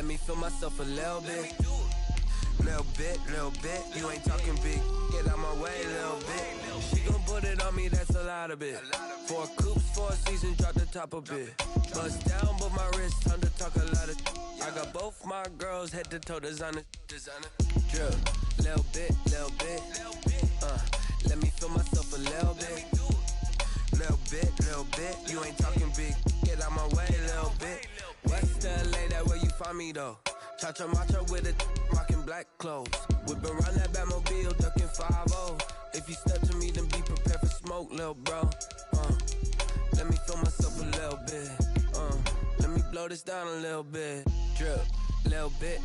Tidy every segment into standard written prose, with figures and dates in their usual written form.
let me feel myself a little bit. Little bit, you ain't talking big. Get out my way, little bit. She gon' put it on me, that's a lot of it. 4 coops, 4 seasons, drop the top a bit. Bust down, but my wrist, time to talk a lot of. I got both my girls, head to toe, designer. Drill, little bit. Let me feel myself a little bit. Little bit, you ain't talking big. Get out my way, little bit. West LA, that where you find me though. Cha-cha matcha with it, rockin' black clothes. Whip around that Batmobile, ducking 5-0. If you step to me, then be prepared for smoke, lil' bro. Let me feel myself a little bit. Let me blow this down a little bit. Drip, little bit.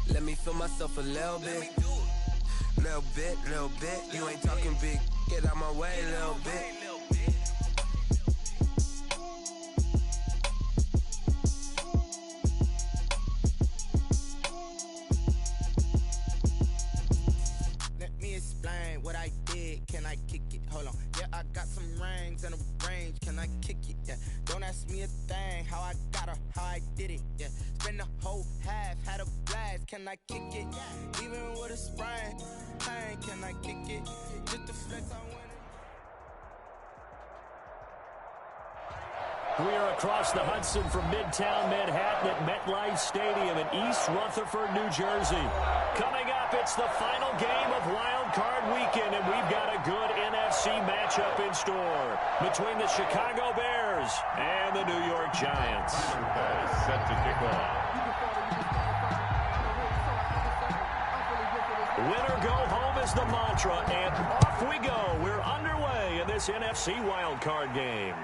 Let me feel myself a little bit. Little bit, you ain't talking big. Get out my way, little bit. What I did, can I kick it? Hold on, yeah, I got some rings and a range, can I kick it? Yeah, don't ask me a thing, how I got her, how I did it. Yeah, spend the whole half, had a blast, can I kick it? Even with a sprain, pain, can I kick it? Just the flex, I want it. We are across the Hudson from Midtown Manhattan at MetLife Stadium in East Rutherford, New Jersey. Coming up, it's the final game of Wildcard Weekend, and we've got a good NFC matchup in store between the Chicago Bears and the New York Giants. Set to kick off. Winner go home is the mantra, and off we go. We're underway in this NFC Wildcard game.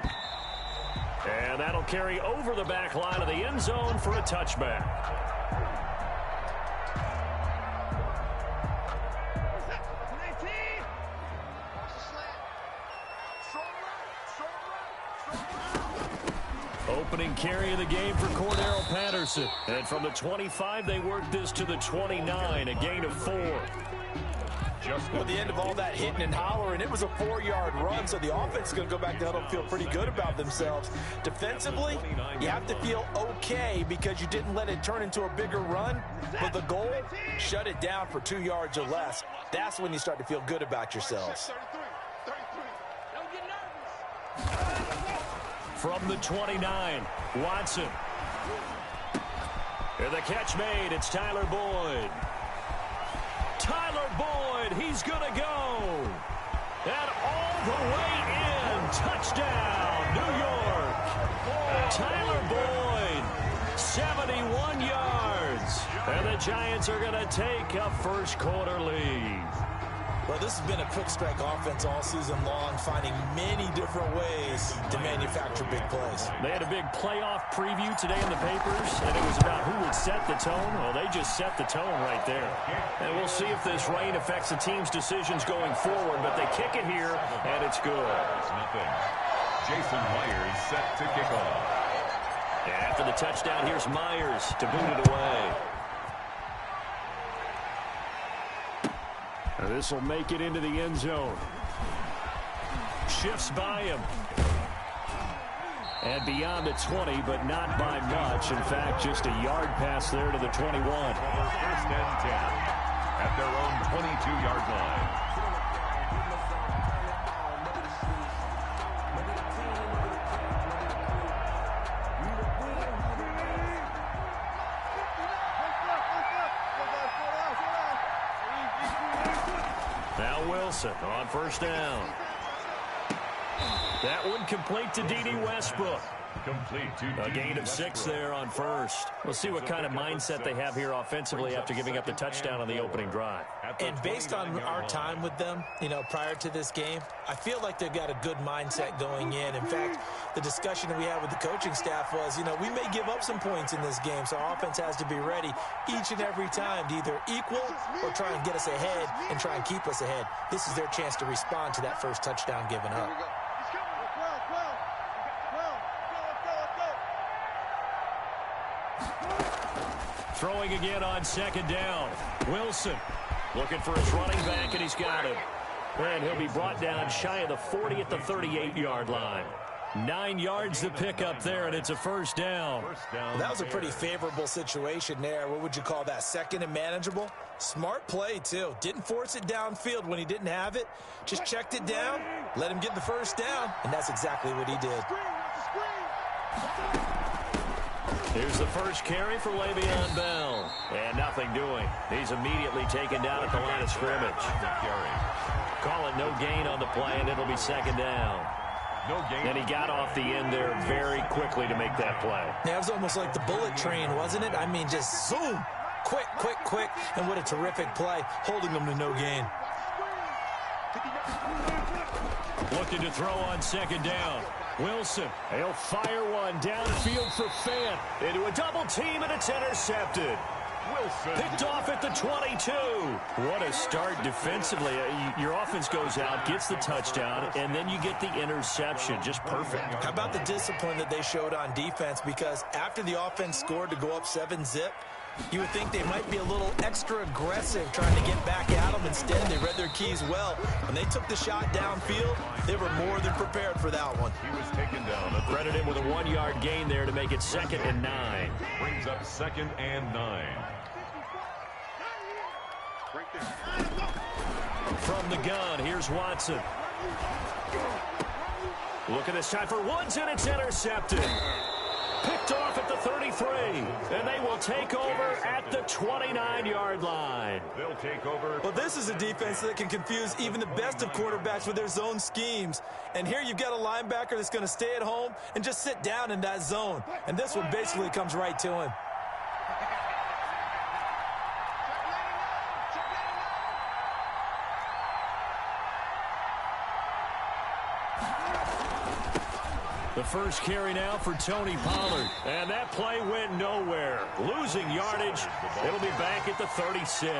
And that'll carry over the back line of the end zone for a touchback. Opening carry of the game for Cordero Patterson. And from the 25, they worked this to the 29, a gain of 4. Just at the end of all that hitting and hollering, it was a 4-yard run, so the offense is going to go back to huddle and feel pretty good about themselves. Defensively, you have to feel okay because you didn't let it turn into a bigger run. But the goal, shut it down for 2 yards or less. That's when you start to feel good about yourselves. From the 29, Watson. And the catch made, it's Tyler Boyd. Tyler Boyd, he's going to go. And all the way in. Touchdown, New York. Tyler Boyd, 71 yards. And the Giants are going to take a first quarter lead. Well, this has been a quick strike offense all season long, finding many different ways to manufacture big plays. They had a big playoff preview today in the papers, and it was about who would set the tone. Well, they just set the tone right there. And we'll see if this rain affects the team's decisions going forward, but they kick it here, and it's good. It's nothing. Jason Myers set to kick off. After the touchdown, here's Myers to boot it away. This will make it into the end zone. Shifts by him. And beyond the 20, but not by much. In fact, just a yard pass there to the 21. First and 10 at their own 22-yard line. Wilson on first down. That one complete to D.D. Westbrook. Complete to a gain of 6 there on first. We'll see what kind of mindset they have here offensively after giving up the touchdown on the opening drive. And based on our time with them, prior to this game, I feel like they've got a good mindset going in. In fact, the discussion that we had with the coaching staff was, we may give up some points in this game, so our offense has to be ready each and every time to either equal or try and get us ahead and try and keep us ahead. This is their chance to respond to that first touchdown given up. Throwing again on second down. Wilson looking for his running back, and he's got him. And he'll be brought down shy of the 40 at the 38-yard line. 9 yards to pick up there, and it's a first down. Well, that was a pretty favorable situation there. What would you call that? Second and manageable? Smart play, too. Didn't force it downfield when he didn't have it. Just checked it down, let him get the first down, and that's exactly what he did. Here's the first carry for Le'Veon Bell. And nothing doing. He's immediately taken down at the line of scrimmage. Call it no gain on the play, and it'll be second down. And he got off the end there very quickly to make that play. Yeah, it was almost like the bullet train, wasn't it? I mean, just zoom. Quick, quick, quick. And what a terrific play, holding them to no gain. Looking to throw on second down. Wilson, he'll fire one downfield for Fant. Into a double team, and it's intercepted. Wilson picked off at the 22. What a start defensively. Your offense goes out, gets the touchdown, and then you get the interception. Just perfect. How about the discipline that they showed on defense? Because after the offense scored to go up 7-zip, you would think they might be a little extra aggressive trying to get back at them. Instead, they read their keys well. When they took the shot downfield, they were more than prepared for that one. He was taken down. Credit him with a 1-yard gain there to make it 2nd and 9. Brings up 2nd and 9. From the gun, here's Watson. Look at this time for Woods, and it's intercepted. Picked off at the 33, and they will take over at the 29-yard line. They'll take over. Well, this is a defense that can confuse even the best of quarterbacks with their zone schemes. And here you've got a linebacker that's going to stay at home and just sit down in that zone. And this one basically comes right to him. The first carry now for Tony Pollard. And that play went nowhere. Losing yardage. It'll be back at the 36.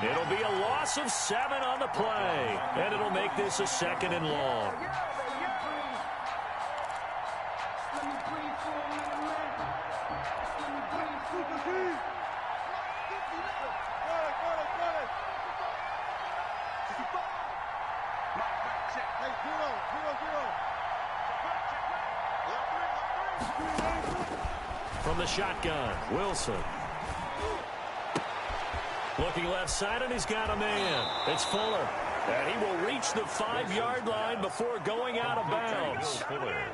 It'll be a loss of 7 on the play. And it'll make this a 2nd and long. From the shotgun, Wilson. Looking left side, and he's got a man. It's Fuller. And he will reach the 5-yard line before going out of bounds.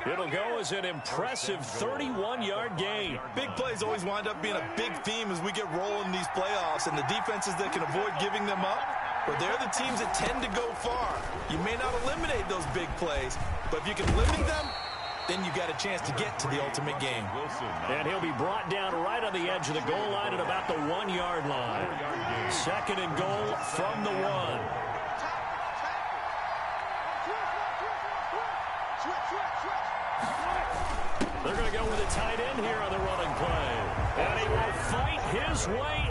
It'll go as an impressive 31-yard gain. Big plays always wind up being a big theme as we get rolling these playoffs, and the defenses that can avoid giving them up, well, they're the teams that tend to go far. You may not eliminate those big plays, but if you can limit them, then you got a chance to get to the ultimate game. And he'll be brought down right on the edge of the goal line at about the 1-yard line. 2nd and goal from the 1. They're going to go with a tight end here on the running play. And he will fight his way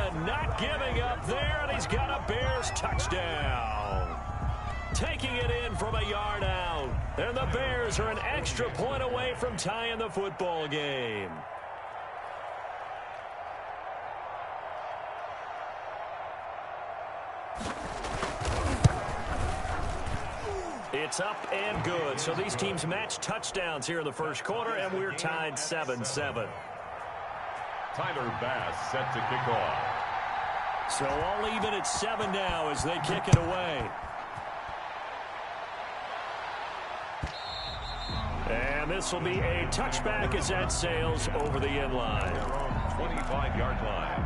in. Not giving up there, and he's got a Bears touchdown. Taking it in from a yard out. And the Bears are an extra point away from tying the football game. It's up and good. So these teams match touchdowns here in the first quarter, and we're tied 7-7. Tyler Bass set to kick off. So all even at 7 now as they kick it away. And this will be a touchback as that sails over the end line. 25-yard line.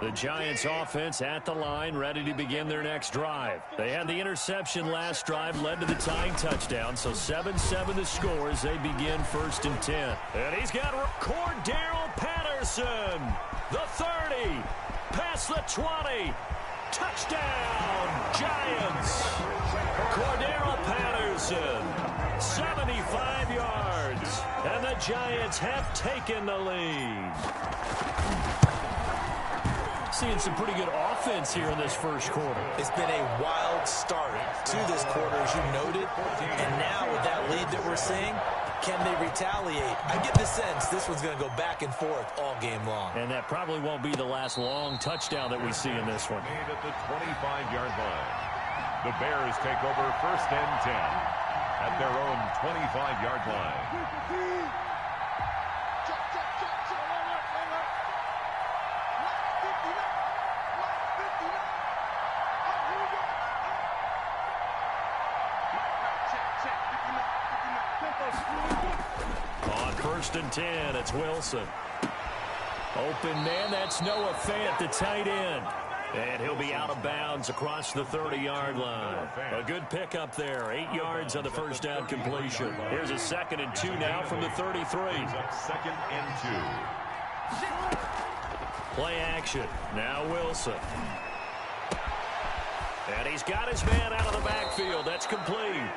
The Giants offense at the line, ready to begin their next drive. They had the interception last drive, led to the tying touchdown. So 7-7 the score as they begin 1st and 10. And he's got Cordero Patterson. The 30, past the 20. Touchdown, Giants. Cordero Patterson, 75 yards. And the Giants have taken the lead. Seeing some pretty good offense here in this first quarter. It's been a wild start to this quarter, as you noted. And now with that lead that we're seeing, can they retaliate? I get the sense this one's going to go back and forth all game long. And that probably won't be the last long touchdown that we see in this one. Made at the 25-yard line. The Bears take over 1st and 10 at their own 25-yard line. On 1st and 10, it's Wilson. Open man, that's Noah Fant, the tight end. And he'll be out of bounds across the 30-yard line. A good pickup there. 8 yards on the first down completion. Here's a 2nd and 2 now from the 33. 2nd and 2. Play action. Now Wilson. And he's got his man out of the backfield. That's complete.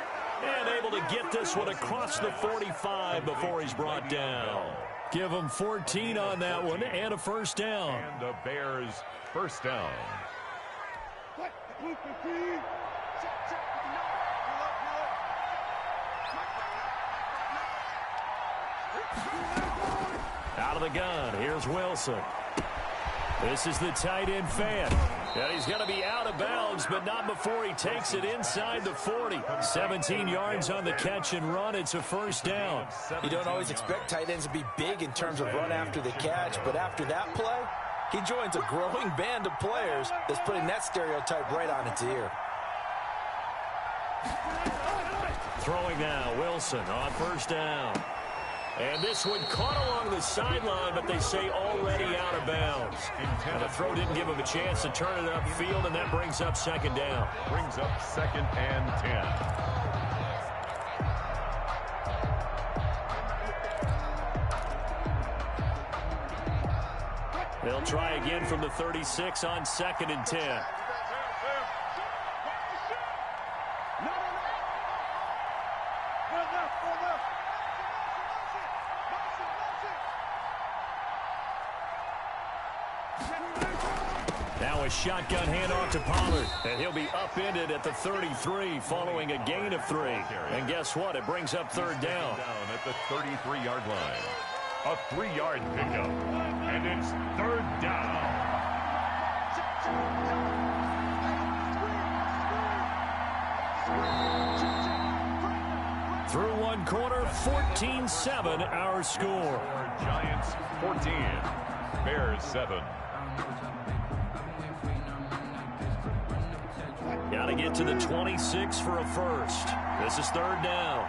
And able to get this one across the 45 before he's brought down. Give him 14 on that one and a first down. And the Bears' first down. Out of the gun, here's Wilson. This is the tight end Fant. And he's going to be out of bounds, but not before he takes it inside the 40. 17 yards on the catch and run. It's a first down. You don't always expect tight ends to be big in terms of run after the catch, but after that play, he joins a growing band of players that's putting that stereotype right on its ear. Throwing now, Wilson on first down. And this one caught along the sideline, but they say already out of bounds. And the throw didn't give him a chance to turn it upfield, and that brings up 2nd down. Brings up 2nd and 10. They'll try again from the 36 on 2nd and 10. Now a shotgun handoff to Pollard, and he'll be upended at the 33 following a gain of 3. And guess what? It brings up 3rd down. Down at the 33-yard line. A 3-yard pickup, and it's 3rd down. Through one quarter, 14-7 our score. Giants 14, Bears 7. Got to get to the 26 for a first. This is 3rd down.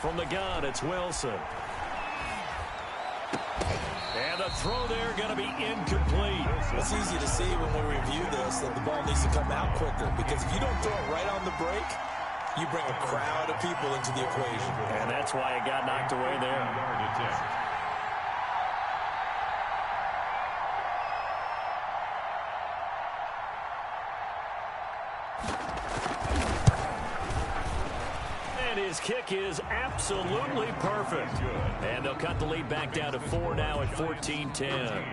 From the gun, it's Wilson. And the throw there going to be incomplete. It's easy to see when we review this that the ball needs to come out quicker, because if you don't throw it right on the break, you bring a crowd of people into the equation. And that's why it got knocked away there. And his kick is absolutely perfect. And they'll cut the lead back down to 4 now at 14-10.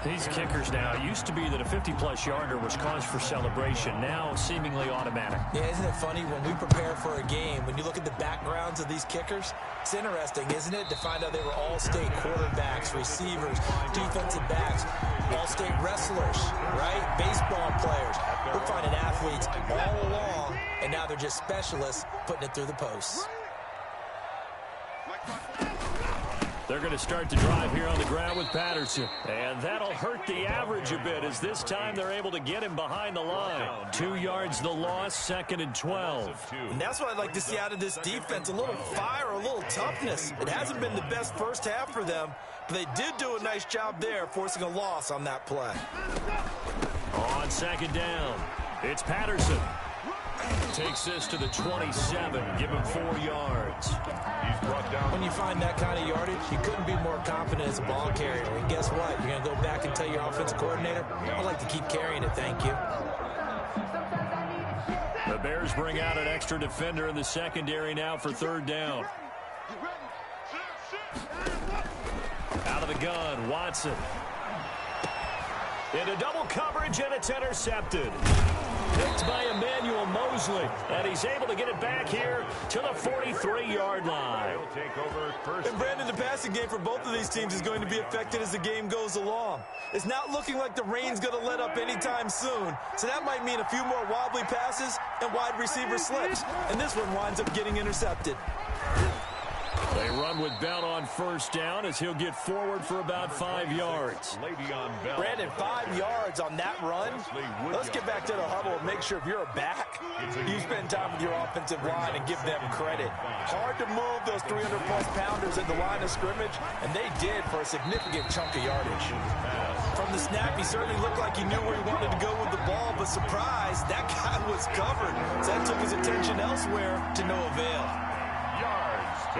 These kickers now, it used to be that a 50-plus yarder was cause for celebration. Now, seemingly automatic. Yeah, isn't it funny when we prepare for a game, when you look at the backgrounds of these kickers, it's interesting, isn't it, to find out they were all-state quarterbacks, receivers, defensive backs, all-state wrestlers, right? Baseball players. We're finding athletes all along, and now they're just specialists putting it through the posts. They're going to start the drive here on the ground with Patterson. And that'll hurt the average a bit, as this time they're able to get him behind the line. 2 yards the loss, 2nd and 12. And that's what I'd like to see out of this defense, a little fire, a little toughness. It hasn't been the best first half for them, but they did do a nice job there, forcing a loss on that play. On 2nd down, it's Patterson. Takes this to the 27, give him 4 yards. He's brought down. When you find that kind of yardage, you couldn't be more confident as a ball carrier. And guess what? You're going to go back and tell your offensive coordinator, I'd like to keep carrying it, thank you. The Bears bring out an extra defender in the secondary now for 3rd down. Out of the gun, Watson. Into double coverage, and it's intercepted. Picked by Emmanuel Mosley, and he's able to get it back here to the 43-yard line. And Brandon, the passing game for both of these teams is going to be affected as the game goes along. It's not looking like the rain's going to let up anytime soon, so that might mean a few more wobbly passes and wide receiver slips, and this one winds up getting intercepted. They run with Bell on first down as he'll get forward for about 5 yards. Brandon, 5 yards on that run. Let's get back to the huddle and make sure if you're a back, you spend time with your offensive line and give them credit. Hard to move those 300-plus pounders at the line of scrimmage, and they did for a significant chunk of yardage. From the snap, he certainly looked like he knew where he wanted to go with the ball, but surprise, that guy was covered. So that took his attention elsewhere to no avail. To go.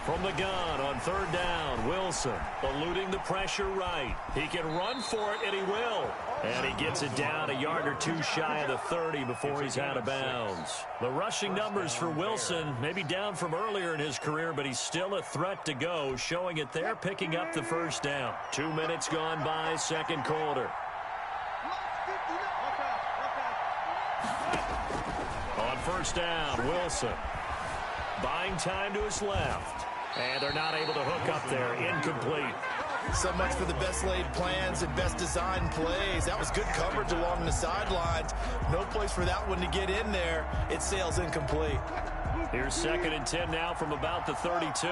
From the gun on third down, Wilson eluding the pressure right. He can run for it, and he will. And he gets it down a yard or two shy of the 30 before he's out of bounds. The rushing numbers for Wilson may be down from earlier in his career, but he's still a threat to go, showing it there, picking up the first down. 2 minutes gone by, second quarter. On first down, Wilson buying time to his left. And they're not able to hook up there. Incomplete. So much for the best laid plans and best designed plays. That was good coverage along the sidelines. No place for that one to get in there. It sails incomplete. Here's 2nd and 10 now from about the 32.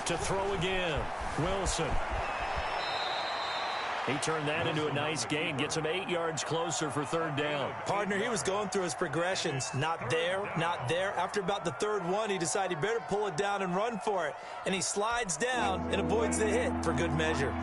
To throw again, Wilson. He turned that into a nice gain, gets him 8 yards closer for third down. Partner, he was going through his progressions. Not there, not there. After about the third one, he decided he better pull it down and run for it. And he slides down and avoids the hit for good measure.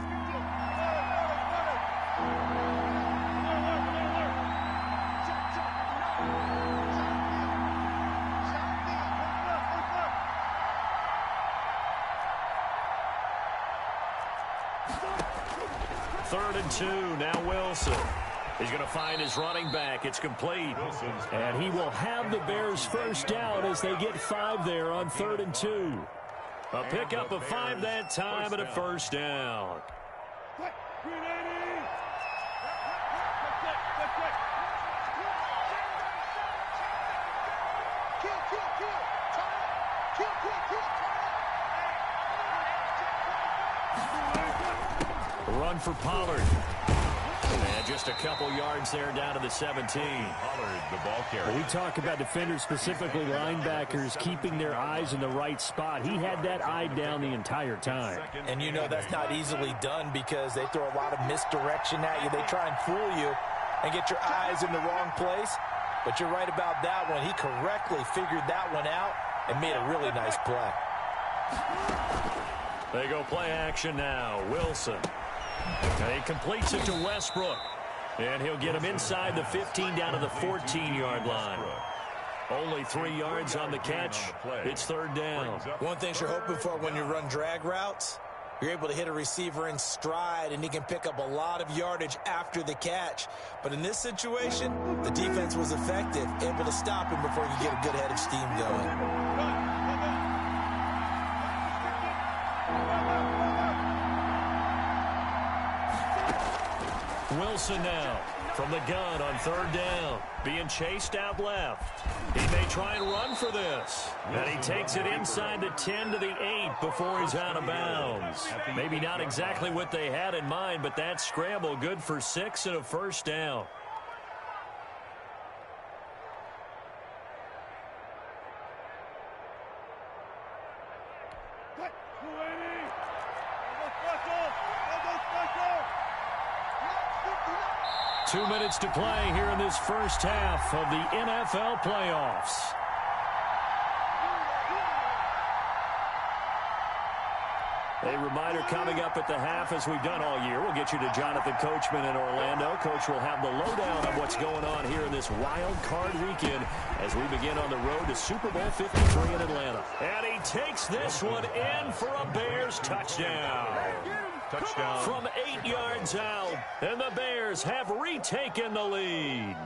Third and 2, now Wilson. He's going to find his running back. It's complete. And he will have the Bears first down as they get 5 there on 3rd and 2. A pickup of 5 that time and a first down. Run for Pollard. And just a couple yards there down to the 17. Pollard, the ball carrier. When we talk about defenders, specifically linebackers, keeping their eyes in the right spot, he had that eye down the entire time. And you know that's not easily done because they throw a lot of misdirection at you. They try and fool you and get your eyes in the wrong place. But you're right about that one. He correctly figured that one out and made a really nice play. They go play action now. Wilson. And he completes it to Westbrook. And he'll get him inside the 15 down to the 14-yard line. Only 3 yards on the catch. It's third down. One thing you're hoping for when you run drag routes, you're able to hit a receiver in stride, and he can pick up a lot of yardage after the catch. But in this situation, the defense was effective, able to stop him before he could get a good head of steam going. Wilson now from the gun on third down, being chased out left. He may try and run for this. And he takes it inside the 10 to the 8 before he's out of bounds. Maybe not exactly what they had in mind, but that scramble good for 6 and a first down. Two minutes to play here in this first half of the NFL playoffs. They reminder coming up at the half, as we've done all year. We'll get you to Jonathan Coachman in Orlando. Coach will have the lowdown on what's going on here in this wild card weekend as we begin on the road to Super Bowl 53 in Atlanta. And he takes this one in for a Bears touchdown. Touchdown. From 8 yards out, and the Bears have retaken the lead.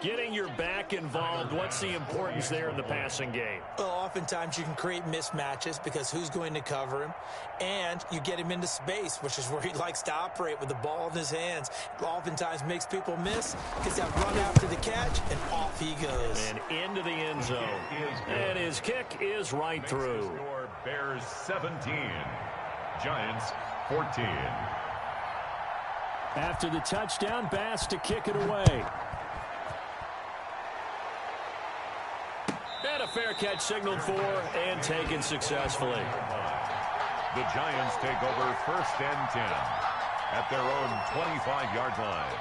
Getting your back involved, what's the importance there in the passing game? Well, oftentimes you can create mismatches because who's going to cover him, and you get him into space, which is where he likes to operate with the ball in his hands. It oftentimes makes people miss because that run after the catch, and off he goes. And into the end zone. And his kick is right through. Bears 17, Giants 14. After the touchdown, Bass to kick it away. And a fair catch signaled for and taken successfully. The Giants take over 1st and 10 at their own 25-yard line.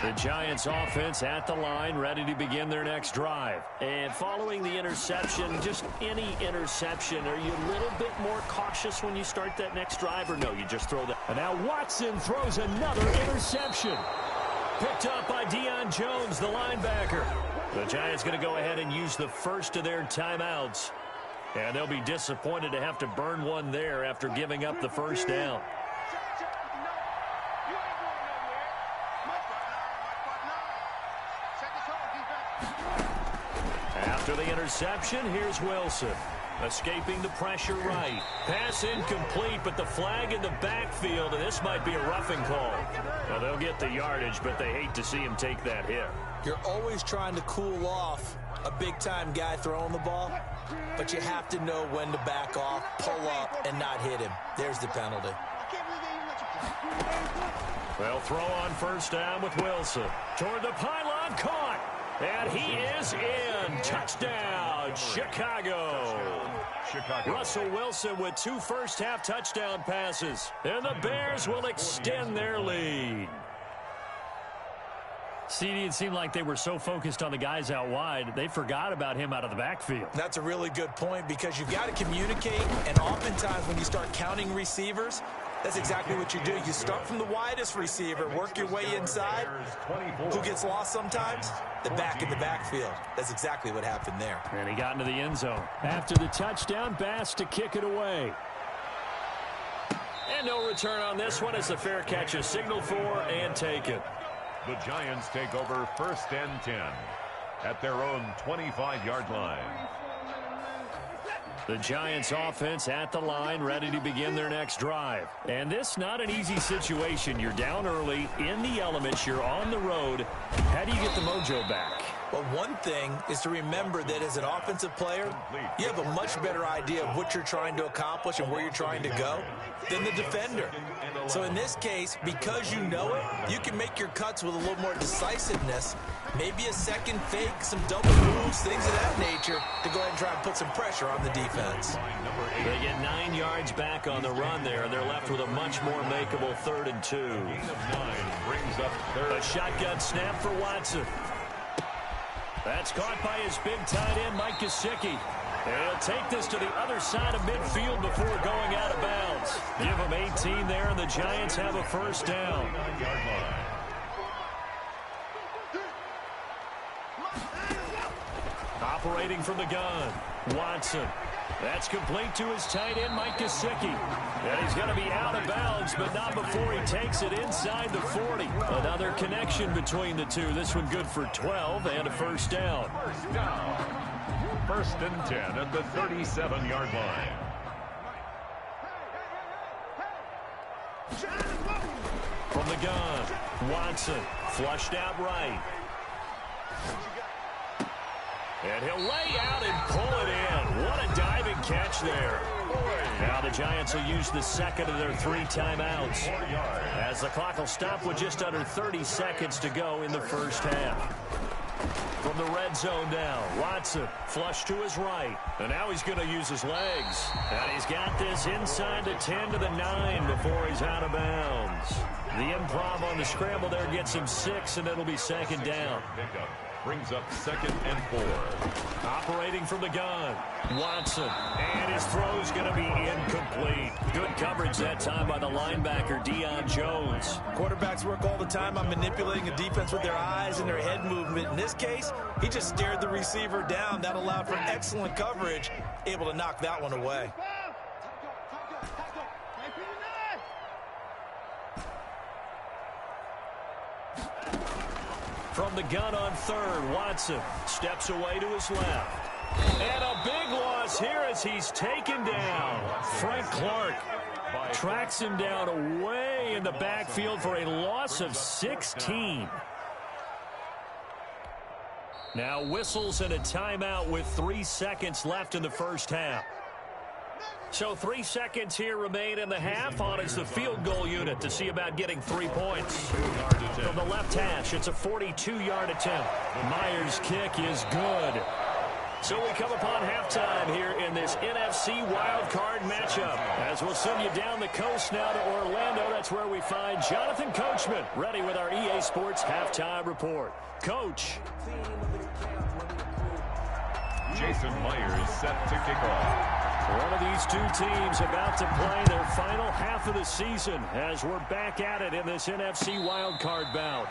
The Giants offense at the line, ready to begin their next drive. And following the interception, just any interception, are you a little bit more cautious when you start that next drive, or no, you just throw that? And now Watson throws another interception. Picked up by Deion Jones, the linebacker. The Giants going to go ahead and use the first of their timeouts. And they'll be disappointed to have to burn one there after giving up the first down. After the interception, here's Wilson. Escaping the pressure right. Pass incomplete, but the flag in the backfield, and this might be a roughing call. Well, they'll get the yardage, but they hate to see him take that hit. You're always trying to cool off a big-time guy throwing the ball, but you have to know when to back off, pull up, and not hit him. There's the penalty. Well, throw on first down with Wilson. Toward the pylon, caught. And he is in. Touchdown, Chicago. Russell Wilson with 2 first-half touchdown passes. And the Bears will extend their lead. CD, it seemed like they were so focused on the guys out wide, they forgot about him out of the backfield. That's a really good point because you've got to communicate, and oftentimes when you start counting receivers, that's exactly what you do. You start from the widest receiver, work your way inside. Who gets lost sometimes? The back in the backfield. That's exactly what happened there. And he got into the end zone. After the touchdown, Bass to kick it away. And no return on this one as the fair catch is signaled for and taken. The Giants take over 1st and 10 at their own 25-yard line. The Giants offense at the line, ready to begin their next drive. And this not an easy situation. You're down early, in the elements, you're on the road. How do you get the mojo back? Well, one thing is to remember that as an offensive player, you have a much better idea of what you're trying to accomplish and where you're trying to go than the defender. So in this case, because you know it, you can make your cuts with a little more decisiveness, maybe a second fake, some double moves, things of that nature, to go ahead and try and put some pressure on the defense. They get 9 yards back on the run there, and they're left with a much more makeable 3rd and 2. Brings up third. A shotgun snap for Watson. That's caught by his big tight end, Mike Gesicki. And he'll take this to the other side of midfield before going out of bounds. Give him 18 there, and the Giants have a first down. Operating from the gun, Watson. That's complete to his tight end, Mike Gesicki. And he's going to be out of bounds, but not before he takes it inside the 40. Another connection between the two. This one good for 12 and a first down. 1st and 10 at the 37-yard line. From the gun, Watson flushed out right. And he'll lay out and pull it in. What a diving catch there. Now the Giants will use the second of their 3 timeouts, as the clock will stop with just under 30 seconds to go in the first half. From the red zone now, Watson flush to his right. And now he's going to use his legs. And he's got this inside the 10 to the 9 before he's out of bounds. The improv on the scramble there gets him 6, and it'll be second down. Brings up 2nd and 4. Operating from the gun, Watson. And his throw's going to be incomplete. Good coverage that time by the linebacker, Deion Jones. Quarterbacks work all the time on manipulating a defense with their eyes and their head movement. In this case, he just stared the receiver down. That allowed for excellent coverage, able to knock that one away. From the gun on 3rd, Watson steps away to his left. And a big loss here as he's taken down. Frank Clark tracks him down away in the backfield for a loss of 16. Now whistles and a timeout with 3 seconds left in the first half. So 3 seconds here remain in the half. On is the field goal unit to see about getting 3 points. From the left hash, it's a 42-yard attempt. Myers' kick is good. So we come upon halftime here in this NFC Wildcard matchup. As we'll send you down the coast now to Orlando, that's where we find Jonathan Coachman, ready with our EA Sports Halftime Report. Coach. Jason Myers set to kick off. One of these two teams about to play their final half of the season as we're back at it in this NFC Wildcard bout.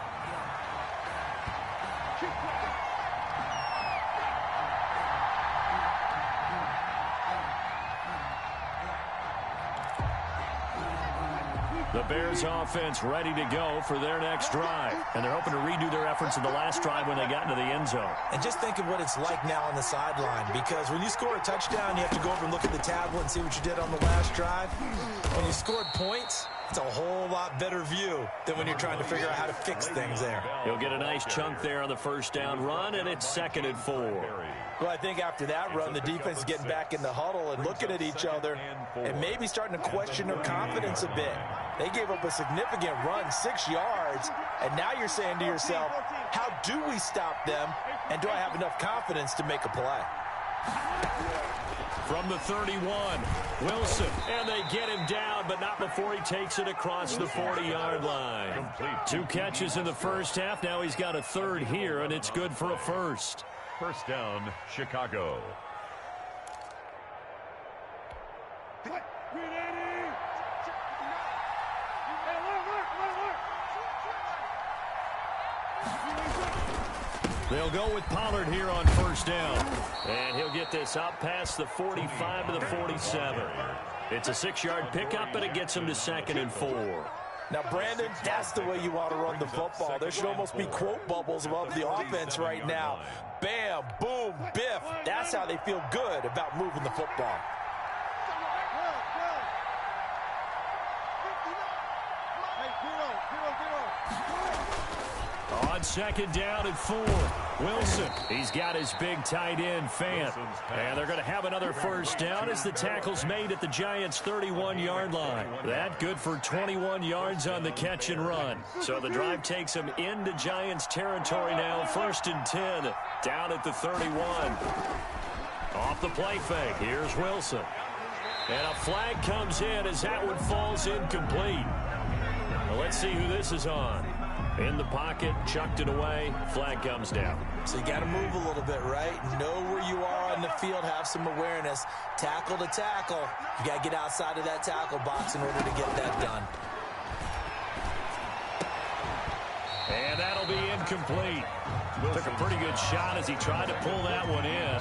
The Bears offense ready to go for their next drive. And they're hoping to redo their efforts in the last drive when they got into the end zone. And just think of what it's like now on the sideline, because when you score a touchdown, you have to go over and look at the tablet and see what you did on the last drive. When you scored points, it's a whole lot better view than when you're trying to figure out how to fix things there. He'll get a nice chunk there on the first down run, and it's 2nd and 4. Well, I think after that run, the defense is getting back in the huddle and looking at each other and maybe starting to question their confidence a bit. They gave up a significant run, 6 yards, and now you're saying to yourself, how do we stop them, and do I have enough confidence to make a play? From the 31, Wilson, and they get him down, but not before he takes it across the 40-yard line. 2 catches in the first half. Now he's got a 3rd here, and it's good for a first. First down, Chicago. They'll go with Pollard here on first down. And he'll get this out past the 45 to the 47. It's a 6-yard pickup, but it gets him to 2nd and 4. Now, Brandon, that's the way you want to run the football. There should almost be quote bubbles above the offense right now. Bam, boom, biff. That's how they feel good about moving the football. On 2nd down and 4, Wilson. He's got his big tight end, Fant. And they're going to have another first down as the tackle's made at the Giants' 31-yard line. That good for 21 yards on the catch and run. So the drive takes them into Giants territory now, 1st and 10, down at the 31. Off the play fake, here's Wilson. And a flag comes in as that one falls incomplete. Well, let's see who this is on. In the pocket, chucked it away, flag comes down. So you got to move a little bit, right? Know where you are on the field, have some awareness. Tackle to tackle. You got to get outside of that tackle box in order to get that done. And that'll be incomplete. Took a pretty good shot as he tried to pull that one in.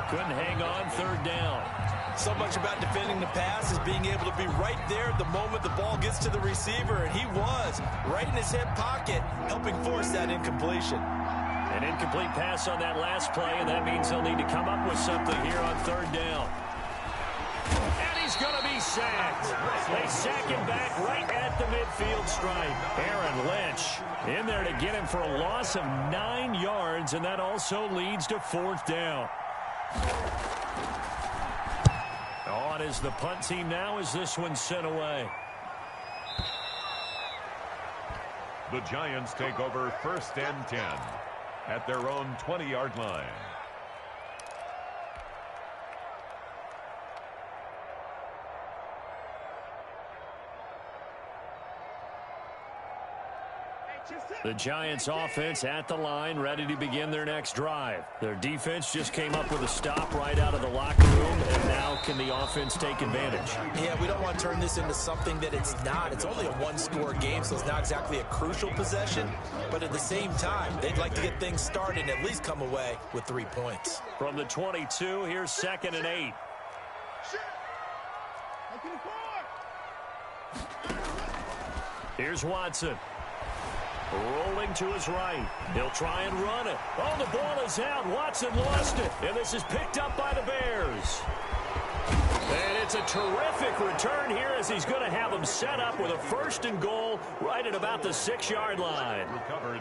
Couldn't hang on, 3rd down. So much about defending the pass is being able to be right there at the moment the ball gets to the receiver, and he was right in his hip pocket, helping force that incompletion. An incomplete pass on that last play, and that means they'll need to come up with something here on 3rd down. And he's going to be sacked. They sack him back right at the midfield stripe. Aaron Lynch in there to get him for a loss of 9 yards, and that also leads to 4th down. On is the punt team now as this one's sent away. The Giants take over 1st and 10 at their own 20-yard line. The Giants offense at the line, ready to begin their next drive. Their defense just came up with a stop right out of the locker room, and now can the offense take advantage? Yeah, we don't want to turn this into something that it's not. It's only a one-score game, so it's not exactly a crucial possession. But at the same time, they'd like to get things started and at least come away with 3 points. From the 22, here's 2nd and 8. Here's Watson. Rolling to his right. He'll try and run it. Oh, the ball is out. Watson lost it. And this is picked up by the Bears. And it's a terrific return here as he's going to have them set up with a 1st and goal right at about the 6-yard line.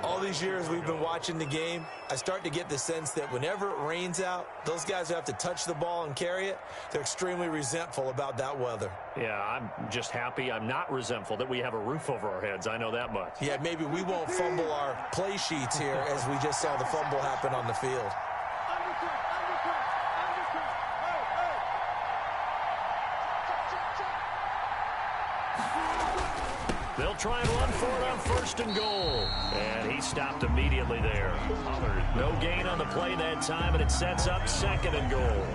All these years we've been watching the game, I start to get the sense that whenever it rains out, those guys who have to touch the ball and carry it, they're extremely resentful about that weather. Yeah, I'm just happy I'm not resentful that we have a roof over our heads. I know that much. Yeah, maybe we won't fumble our play sheets here as we just saw the fumble happen on the field. They'll try and run for it on 1st and goal. And he stopped immediately there. No gain on the play that time, and it sets up 2nd and goal.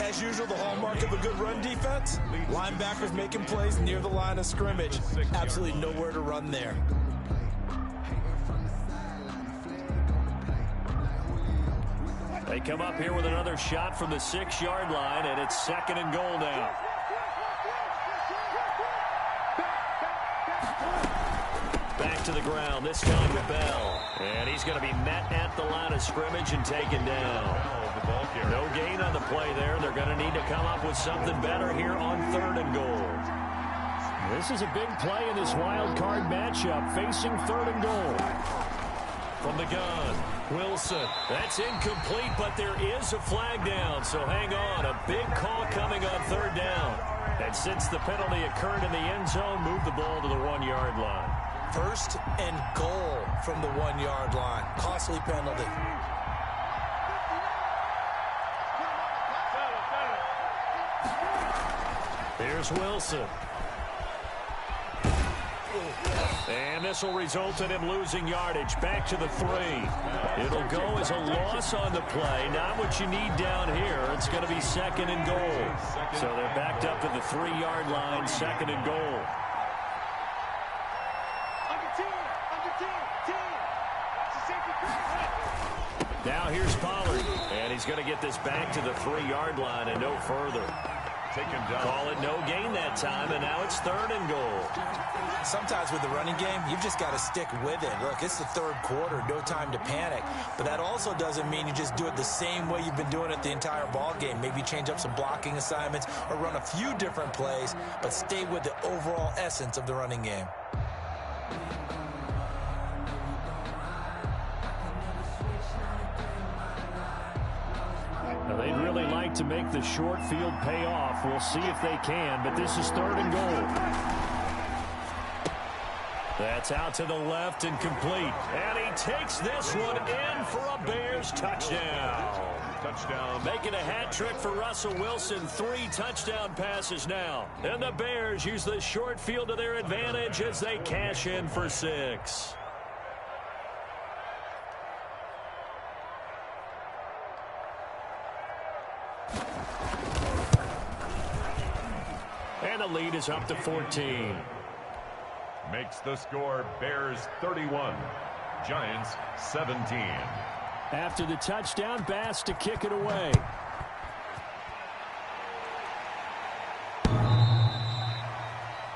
As usual, the hallmark of a good run defense, linebackers making plays near the line of scrimmage. Absolutely nowhere to run there. They come up here with another shot from the 6-yard line, and it's 2nd and goal now. Back to the ground, this time with Bell. And he's going to be met at the line of scrimmage and taken down. No gain on the play there. They're going to need to come up with something better here on 3rd and goal. This is a big play in this wild card matchup, facing 3rd and goal. From the gun, Wilson. That's incomplete, but there is a flag down, so hang on. A big call coming on 3rd down. And since the penalty occurred in the end zone, move the ball to the 1-yard line. 1st and goal from the 1-yard line. Costly penalty. Here's Wilson. And this will result in him losing yardage. Back to the 3. It'll go as a loss on the play. Not what you need down here. It's going to be 2nd and goal. So they're backed up to the 3-yard line, 2nd and goal. Now here's Pollard. And he's going to get this back to the 3-yard line and no further. Call it no gain that time, and now it's 3rd and goal. Sometimes with the running game, you've just got to stick with it. Look, it's the 3rd quarter, no time to panic. But that also doesn't mean you just do it the same way you've been doing it the entire ball game. Maybe change up some blocking assignments or run a few different plays, but stay with the overall essence of the running game. Now, they'd really like to make the short field pay off. We'll see if they can, but this is 3rd and goal. That's out to the left and complete. And he takes this one in for a Bears touchdown. Making a hat trick for Russell Wilson. 3 touchdown passes now. And the Bears use the short field to their advantage as they cash in for 6. And the lead is up to 14. Makes the score Bears 31, Giants 17. After the touchdown, Bass to kick it away.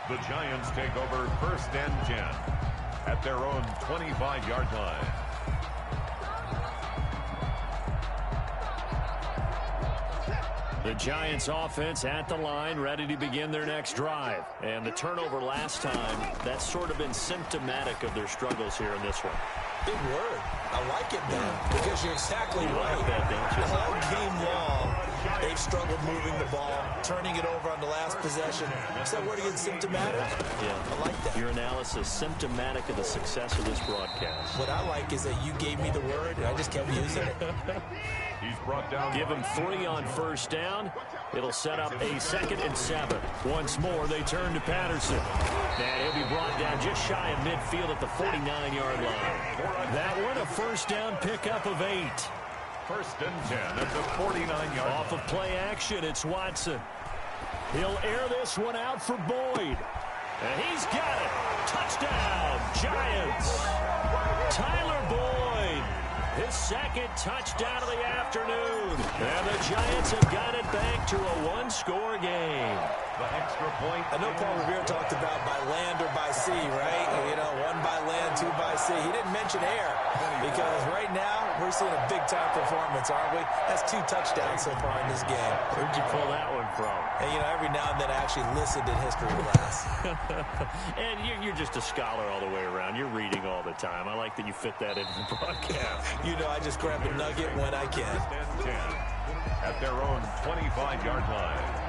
The Giants take over 1st and 10 at their own 25-yard line. The Giants offense at the line, ready to begin their next drive. And the turnover last time, that's sort of been symptomatic of their struggles here in this one. Big word. I like it, man, because you're exactly right. Like that, don't you? All game long, They've struggled moving the ball, turning it over on the last possession. Is that word again, symptomatic? Yeah. I like that. Your analysis, symptomatic of the success of this broadcast. What I like is that you gave me the word, and I just kept using it. He's brought down. Give him 3 on first down. It'll set up a 2nd and 7. Once more, they turn to Patterson. And he'll be brought down just shy of midfield at the 49-yard line. That one, a first down pickup of 8. 1st and 10 at the 49-yard. Off of play action, it's Watson. He'll air this one out for Boyd. And he's got it. Touchdown, Giants. Tyler Boyd, his 2nd touchdown of the afternoon. And the Giants have got it back to a 1-score game. The extra point. I know Paul Revere talked about by land or by sea, right? You know, 1 by land, 2 by sea. He didn't mention air because right now we're seeing a big-time performance, aren't we? That's 2 touchdowns so far in this game. Where'd you pull that one from? And, you know, every now and then I actually listened in history class. And you're just a scholar all the way around. You're reading all the time. I like that you fit that into the broadcast. You know, I just grab a nugget when I can. 1st and 10 at their own 25-yard line.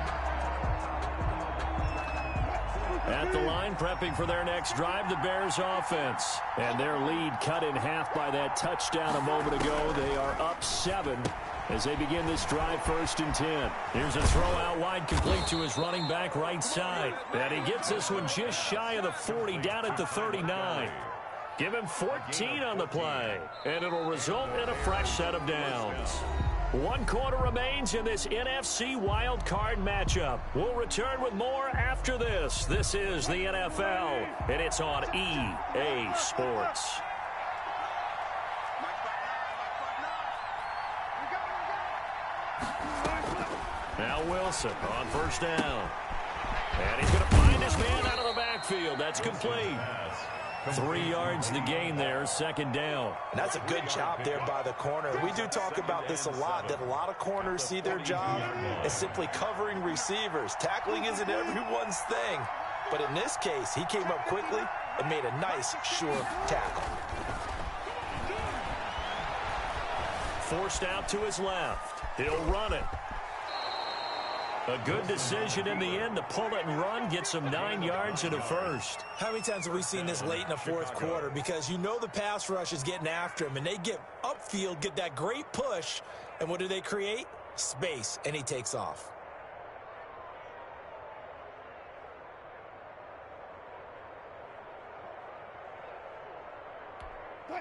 At the line, prepping for their next drive, the Bears offense. And their lead cut in half by that touchdown a moment ago. They are up 7 as they begin this drive, 1st and 10. Here's a throw out wide, complete to his running back right side. And he gets this one just shy of the 40, down at the 39. Give him 14 on the play, and it'll result in a fresh set of downs. 1 quarter remains in this NFC Wildcard matchup. We'll return with more after this. This is the NFL, and it's on EA Sports. Now Wilson on first down. And he's going to find his man out of the backfield. That's complete. 3 yards the gain there, 2nd down. And that's a good job there by the corner. We do talk about this a lot, that a lot of corners see their job as simply covering receivers. Tackling isn't everyone's thing. But in this case, he came up quickly and made a nice, sure tackle. Forced out to his left. He'll run it. A good decision in the end to pull it and run, get some 9 yards and a first. How many times have we seen this late in the 4th quarter? Because you know the pass rush is getting after him, and they get upfield, get that great push, and what do they create? Space, and he takes off.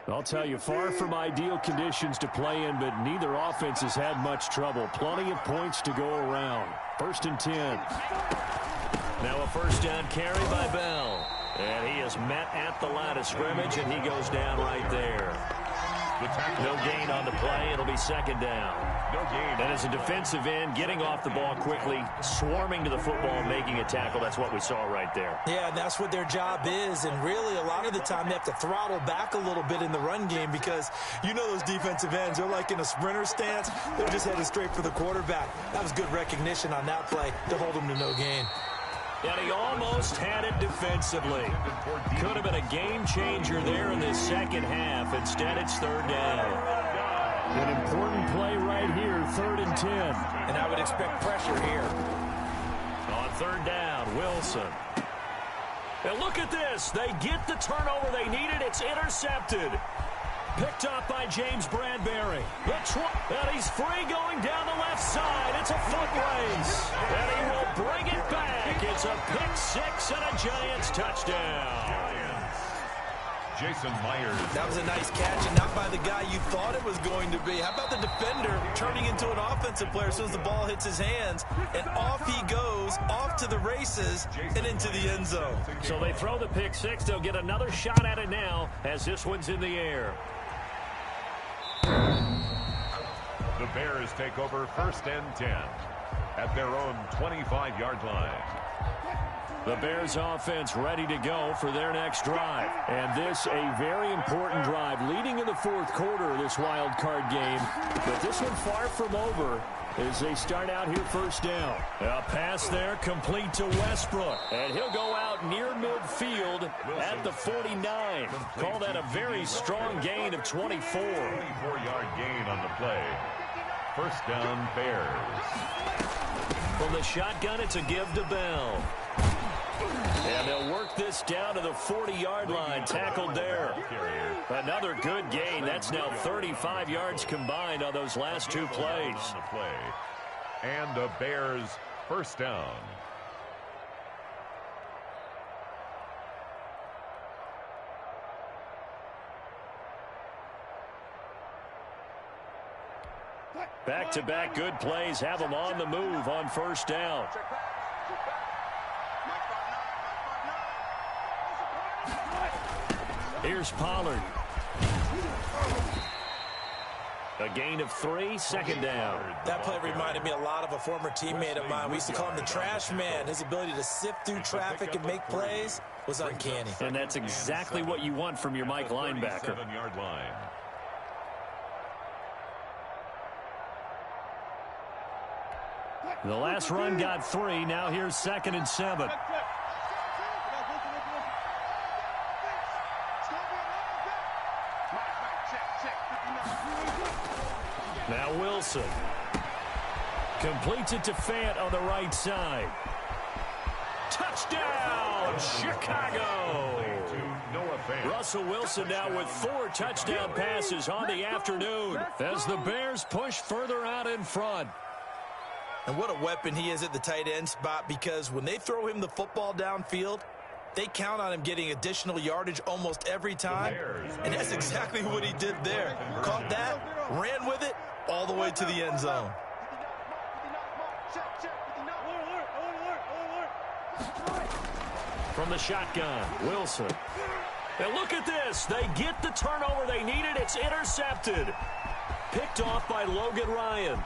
I'll tell you, far from ideal conditions to play in, but neither offense has had much trouble. Plenty of points to go around. 1st and 10. Now a first down carry by Bell. And he is met at the line of scrimmage, and he goes down right there. No gain on the play. It'll be 2nd down. No gain. And as a defensive end, getting off the ball quickly, swarming to the football, making a tackle. That's what we saw right there. Yeah, and that's what their job is. And really, a lot of the time, they have to throttle back a little bit in the run game because you know those defensive ends, they're like in a sprinter stance. They're just headed straight for the quarterback. That was good recognition on that play to hold him to no gain. And he almost had it defensively. Could have been a game changer there in this 2nd half. Instead, it's 3rd down. An important play right here, 3rd and 10. And I would expect pressure here. On 3rd down, Wilson. And look at this. They get the turnover they needed. It's intercepted. Picked up by James Bradbury. And he's free going down the left side. It's a foot race. And he will bring it back. It's a pick 6 and a Giants touchdown. Jason Myers. That was a nice catch, and not by the guy you thought it was going to be. How about the defender turning into an offensive player as soon as the ball hits his hands, and off he goes, off to the races, and into the end zone. So they throw the pick 6. They'll get another shot at it now as this one's in the air. The Bears take over 1st and 10 at their own 25-yard line. The Bears offense ready to go for their next drive. And this a very important drive leading in the 4th quarter of this wild card game. But this one far from over as they start out here 1st down. A pass there complete to Westbrook. And he'll go out near midfield at the 49. Call that a very strong gain of 24. 24-yard gain on the play. First down, Bears. From the shotgun, it's a give to Bell. And they'll work this down to the 40-yard line. Tackled there. Another good gain. That's now 35 yards combined on those last two plays. And the Bears first down. Back-to-back good plays have them on the move on first down. Here's Pollard. A gain of 3, second down. That play reminded me a lot of a former teammate of mine. We used to call him the trash man. His ability to sift through traffic and make plays was uncanny. And that's exactly what you want from your Mike linebacker. 7-yard line. The last run got 3. Now here's 2nd and 7. Now Wilson completes it to Fant on the right side. Touchdown, Chicago! Russell Wilson now with 4 touchdown passes on the afternoon as the Bears push further out in front. And what a weapon he is at the tight end spot, because when they throw him the football downfield, they count on him getting additional yardage almost every time. And that's exactly what he did there. Caught that, ran with it, all the way to the end zone. From the shotgun, Wilson. And look at this. They get the turnover they needed. It's intercepted. Picked off by Logan Ryan.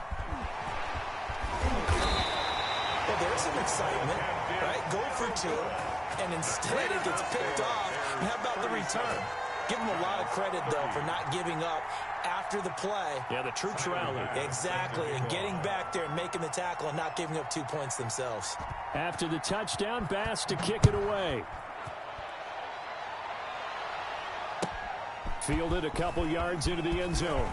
Well, there's some excitement, right? Go for 2, and instead it gets picked off. And how about the return? Give him a lot of credit, though, for not giving up after the play. Yeah, the troops rallied. Exactly, and getting back there and making the tackle and not giving up 2 points themselves. After the touchdown, Bass to kick it away. Fielded a couple yards into the end zone.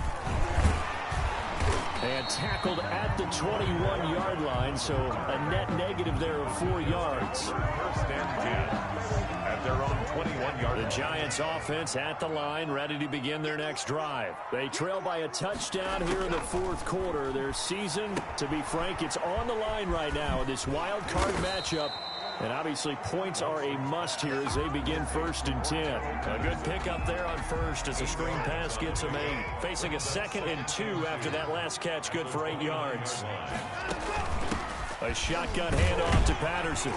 And tackled at the 21-yard line, so a net negative there of 4 yards. First and 10 at their own 21-yard line. The Giants offense at the line, ready to begin their next drive. They trail by a touchdown here in the fourth quarter. Their season, to be frank, it's on the line right now in this wild card matchup. And obviously points are a must here as they begin 1st and 10. A good pickup there on first as a screen pass gets them 8. Facing a 2nd and 2 after that last catch, good for 8 yards. A shotgun handoff to Patterson.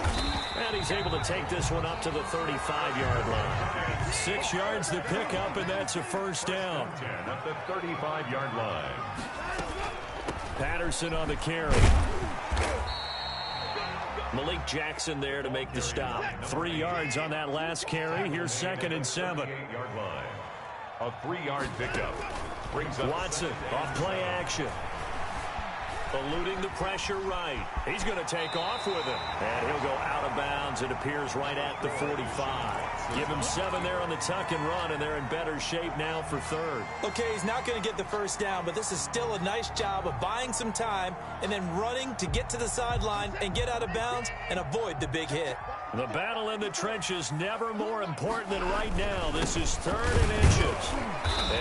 And he's able to take this one up to the 35-yard line. 6 yards to pick up, and that's a first down. 10 at the 35-yard line. Patterson on the carry. Malik Jackson there to make the stop. 3 yards on that last carry. Here's 2nd and 7. 8-yard line. A 3-yard pickup. Brings up Watson off play action. Eluding the pressure right. He's going to take off with it. And he'll go out of bounds. It appears right at the 45. Give him 7 there on the tuck and run, and they're in better shape now for 3rd. Okay, he's not going to get the first down, but this is still a nice job of buying some time and then running to get to the sideline and get out of bounds and avoid the big hit. The battle in the trenches never more important than right now. This is 3rd and inches.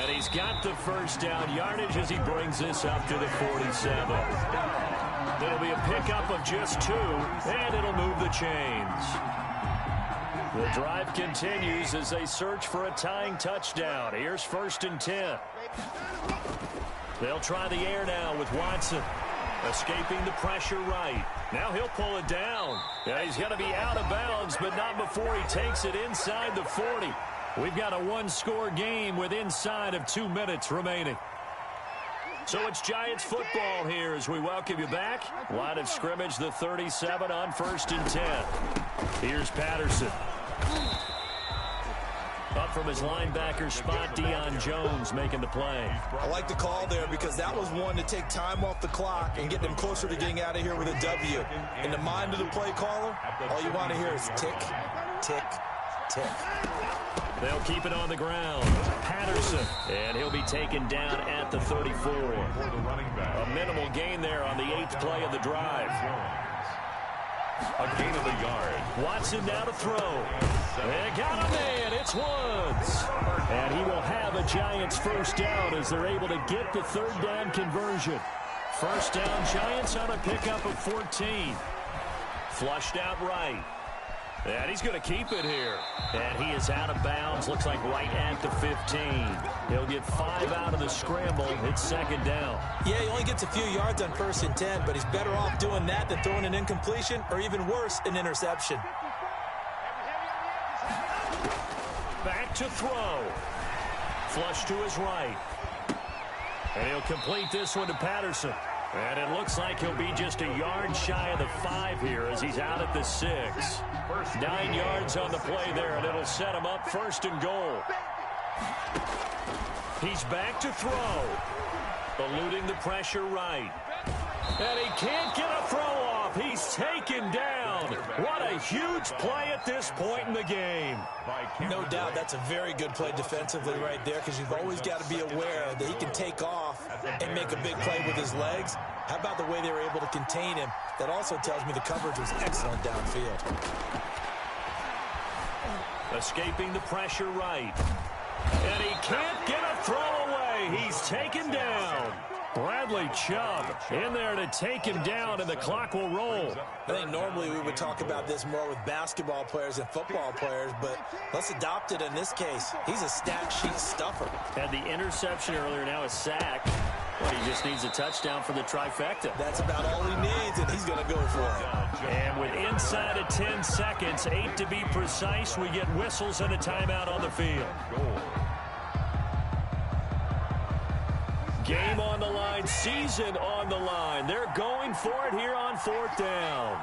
And he's got the first down yardage as he brings this up to the 47. It'll be a pickup of just 2, and it'll move the chains. The drive continues as they search for a tying touchdown. Here's 1st and 10. They'll try the air now with Watson. Escaping the pressure right. Now he'll pull it down. Yeah, he's going to be out of bounds, but not before he takes it inside the 40. We've got a 1-score game with inside of 2 minutes remaining. So it's Giants football here as we welcome you back. Line of scrimmage, the 37 on 1st and 10. Here's Patterson. Up from his linebacker spot, Deion Jones making the play. I like the call there because that was one to take time off the clock and get them closer to getting out of here with a W. In the mind of the play caller, all you want to hear is tick, tick, tick. They'll keep it on the ground. Patterson, and he'll be taken down at the 34. A minimal gain there on the 8th play of the drive. A gain of a yard. Watson now to throw. They got a man. It's Woods. And he will have a Giants first down as they're able to get the 3rd down conversion. First down, Giants on a pickup of 14. Flushed out right. And he's going to keep it here. And he is out of bounds. Looks like right at the 15. He'll get 5 out of the scramble. It's 2nd down. Yeah, he only gets a few yards on 1st and 10, but he's better off doing that than throwing an incompletion or even worse, an interception. Back to throw. Flush to his right. And he'll complete this one to Patterson. And it looks like he'll be just a yard shy of the 5 here as he's out at the 6. 9 yards on the play there, and it'll set him up 1st and goal. He's back to throw. Eluding the pressure right. And he can't get a throw off. He's taken down. What a huge play at this point in the game. No doubt that's a very good play defensively right there, because you've always got to be aware that he can take off and make a big play with his legs. How about the way they were able to contain him? That also tells me the coverage was excellent downfield. Escaping the pressure right. And he can't get a throw away. He's taken down. Bradley Chubb in there to take him down, and the clock will roll. I think normally we would talk about this more with basketball players and football players, but let's adopt it in this case. He's a stat sheet stuffer. Had the interception earlier, now a sack. But he just needs a touchdown for the trifecta. That's about all he needs, and he's going to go for it. And with inside of 10 seconds, 8 to be precise, we get whistles and a timeout on the field. Game on the line, season on the line. They're going for it here on 4th down.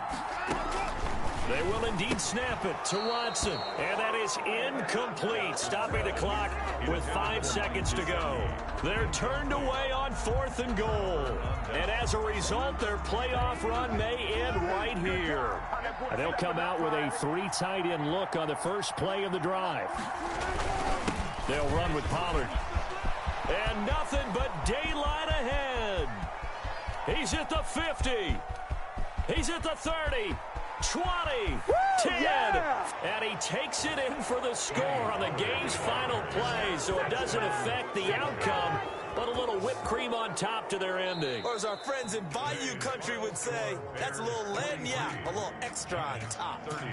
They will indeed snap it to Watson. And that is incomplete, stopping the clock with 5 seconds to go. They're turned away on 4th and goal. And as a result, their playoff run may end right here. And they'll come out with a 3 tight end look on the first play of the drive. They'll run with Pollard. And nothing but daylight ahead. He's at the 50. He's at the 30. 20. 10. Yeah. And he takes it in for the score on the game's final play. So it doesn't affect the outcome, but a little whipped cream on top to their ending. Or as our friends in Bayou Country would say, that's a little lagniappe, a little extra on top. 30.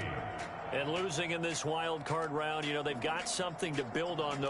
And losing in this wild card round, you know, they've got something to build on, though.